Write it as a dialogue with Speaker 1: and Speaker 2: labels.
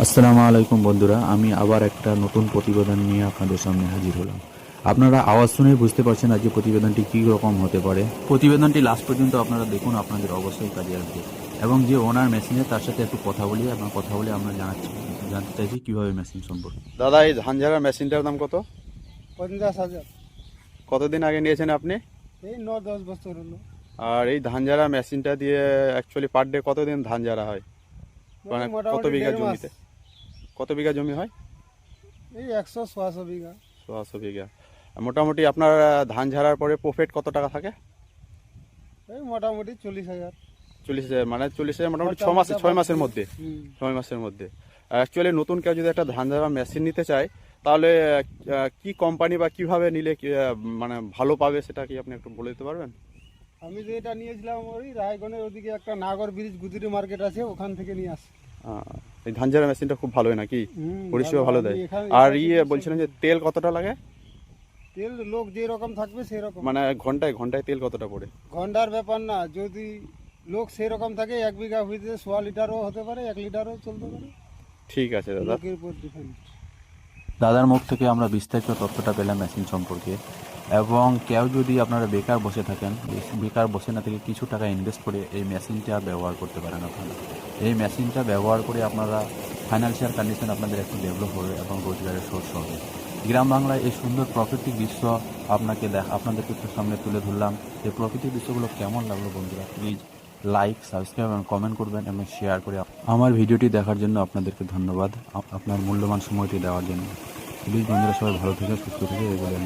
Speaker 1: আসসালামু আলাইকুম বন্ধুরা, আমি আবার একটা নতুন প্রতিবেদন নিয়ে আপনাদের সামনে হাজির হলাম। আপনারা আওয়াজ শুনে বুঝতে পারছেন আজকে প্রতিবেদনটি কী রকম হতে পারে। প্রতিবেদনটি লাস্ট পর্যন্ত আপনারা দেখুন, আপনাদের অবশ্যই কাজে আসবে। এবং যে ওনার মেশিনে তার সাথে একটু কথা বলি এবং কথা বলে আমরা জানতে চাইছি কীভাবে মেশিন সম্পর্কে।
Speaker 2: দাদা, এই ধান ঝাড়ার মেশিনটার দাম কত?
Speaker 3: 50,000।
Speaker 2: কতদিন আগে নিয়েছেন আপনি?
Speaker 3: এই 9-10 বছর হলো।
Speaker 2: আর এই ধান ঝাড়া মেশিনটা দিয়ে অ্যাকচুয়ালি পার ডে কতদিন ধান ঝাড়া হয়? মানে কত
Speaker 3: মোটামুটি
Speaker 2: বিঘা
Speaker 3: 1.5 মাস।
Speaker 2: জমিতে? কত বিঘা জমি হয়?
Speaker 3: এই 100-150 বিঘা।
Speaker 2: 100 বিঘা। মোটামুটি আপনার ধান ঝাড়ার পরে প্রফিট কত টাকা থাকে?
Speaker 3: এই মোটামুটি 40,000।
Speaker 2: 40,000, মানে 40,000 মোটামুটি
Speaker 3: খরচা
Speaker 2: 6 মাসের মধ্যে।
Speaker 3: হুম।
Speaker 2: 6 মাসের মধ্যে। অ্যাকচুয়ালি নতুন কেউ যদি একটা ধান ঝাড়া মেশিন নিতে চায়, তাহলে কি কোম্পানি বা কিভাবে নিলে মানে ভালো পাবে, সেটা কি আপনি একটু বলে দিতে পারবেন?
Speaker 3: আমি যেটা নিয়েছিলাম ওই রায়গঞ্জের ওদিকে একটা নাগর ব্রিজ গুদিরি মার্কেট আছে, ওখান থেকে নিয়ে আসি।
Speaker 2: এই ধান ঝাড়া মেশিনটা খুব ভালো হয় নাকি? পরিষেবা ভালো দেয়।
Speaker 3: আমি এখানে
Speaker 2: আর
Speaker 3: এখানে
Speaker 2: বলছিলেন যে তেল কতটা লাগে?
Speaker 3: তেল লোক যে রকম থাকবে সেই রকম।
Speaker 2: মানে ঘন্টায় ঘন্টায় তেল কতটা পড়ে?
Speaker 3: ঘন্টার ব্যাপার না, যদি লোক সেই রকম থাকে 1 বিঘা হইতে 100 লিটারও হতে পারে, 1 লিটারও চলতে পারে।
Speaker 2: ঠিক আছে দাদা।
Speaker 3: লোকের উপর ডিপেন্ড।
Speaker 1: দাদার মুখ থেকে আমরা বিস্তারিত তথ্যটা পেলাম মেশিন সম্পর্কে। এবং কেউ যদি আপনারা বেকার বসে থাকেন, বেকার বসে না থেকে কিছু টাকা ইনভেস্ট করে এই মেশিনটা ব্যবহার করতে পারেন আপনারা। এই মেশিনটা ব্যবহার করে আপনারা ফাইন্যান্সিয়াল কন্ডিশন আপনাদের একটু ডেভেলপ হবে এবং রোজগারের সোর্স হবে। গ্রাম বাংলায় এই সুন্দর প্রাকৃতিক দৃশ্য আপনাদেরকে একটু সামনে তুলে ধরলাম। এই প্রাকৃতিক দৃশ্যগুলো কেমন লাগলো বন্ধুরা, প্লিজ লাইক, সাবস্ক্রাইব এবং কমেন্ট করবেন এবং শেয়ার করে আমার ভিডিওটি দেখার জন্য আপনাদেরকে ধন্যবাদ, আপনার মূল্যবান সময়টি দেওয়ার জন্য। প্লিজ বন্ধুরা, সবাই ভালো থেকে সুস্থ থেকে এগুলো